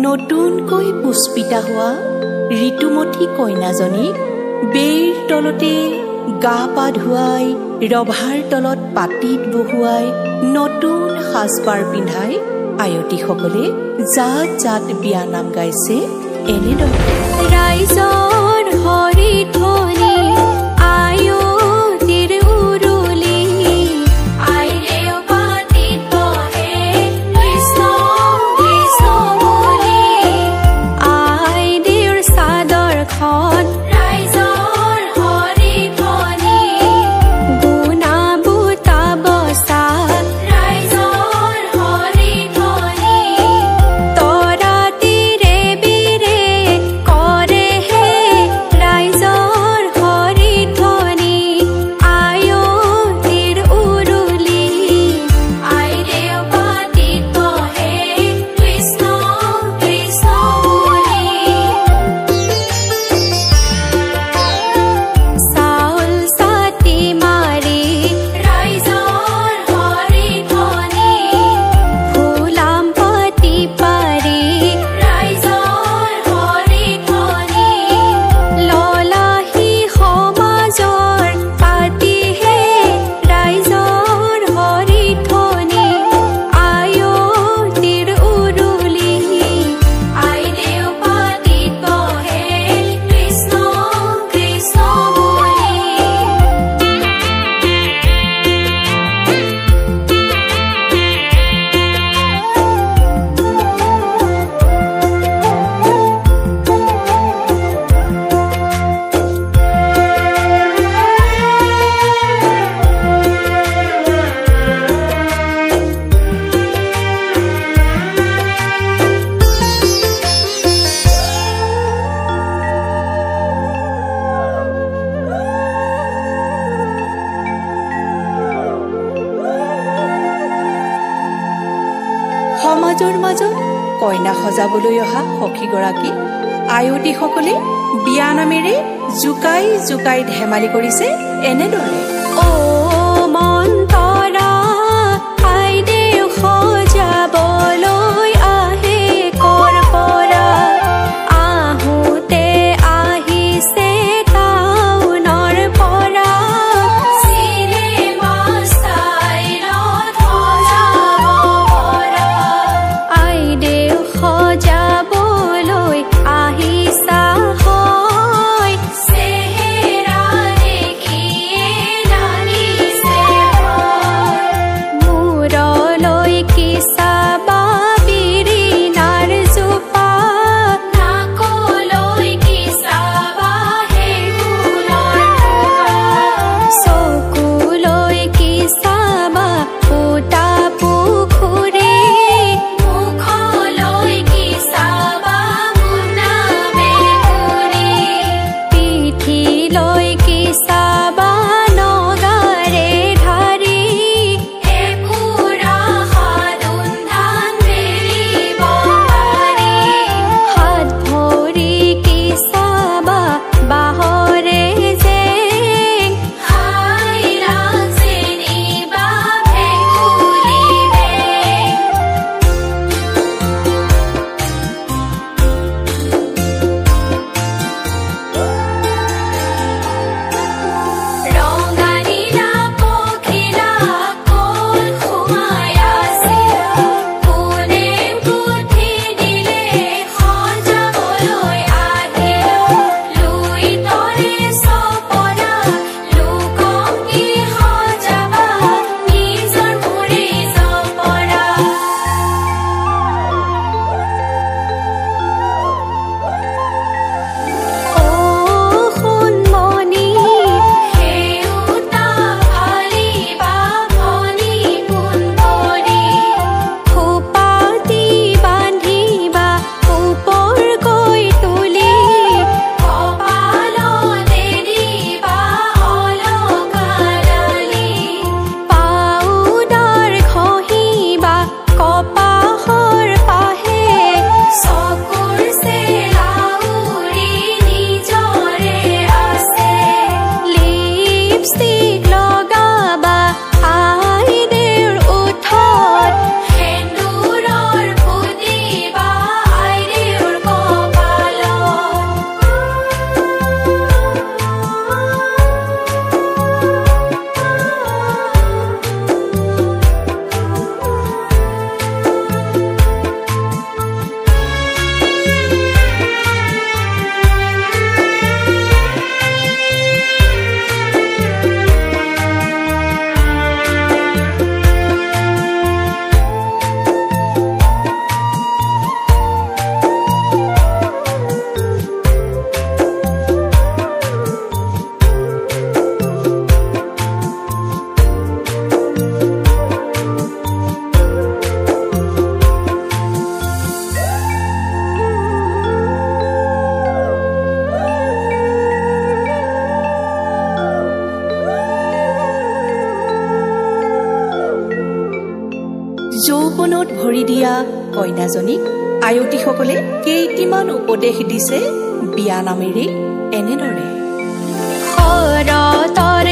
নতুনকৈ পুষ্পিতা হোৱা ঋতুমতী কন্যাজনীক বেৰ তলতে গা পা ধুৱাই ৰভাৰ তলত পাতিত বহুৱাই নতুন সাজপাৰ পিন্ধাই আয়তীসকলে জাত জাত বিয়া নাম গাইছে এনেদৰে। ৰাইজৰ হৰি ধ্বনি আয়তীৰ উৰুলি, আইদেউ পাতিত বহে কৃষ্ণ কৃষ্ণ বুলি, আইদেউৰ চাদৰখন ৰাইজৰ হৰি ধ্বনি, গুণা বুটা বচা ৰাইজৰ হৰি ধ্বনি, তৰা তীৰে বীৰে কৰে হে ৰাইজৰ হৰি ধ্বনি, আয়তীৰ উৰুলি, আইদেউ পাতিত বহে কৃষ্ণ কৃষ্ণ বুলি। চাউল চাটি মাৰি ৰাইজৰ হৰি ধ্বনি, ফুলাম পাতি পাৰি ৰাইজৰ হৰি ধ্বনি, ললাহি সমাজৰ পাতিহে ৰাইজৰ হৰি ধ্বনি, আয়তীৰ উৰুলি, আইদেউ পাতিত বহে কৃষ্ণ কৃষ্ণ বুলি। সমাজৰ মাজত কইনা সজাবলৈ অহা সখীগৰাকী আয়তীসকলে বিয়া নামেৰে জোকাই জোকাই ধেমালি কৰিছে এনেদৰে। অ মন্তৰা আইদেউ সজাবলৈ আহে কৰ পৰা, আহোঁতে আহিছে টাউনৰ পৰা, চিনেমা ষ্টাইলত সজাব পৰা, আইদেউ সজাবলৈ আহিছা হয়, চেহেৰা দেখিয়ে লাগিছে যৌৱনত ভৰি দিয়া কইনাজনীক আয়তীসকলে কেইটিমান উপদেশ দিছে বিয়া নামেৰে এনেদৰে। শৰতৰ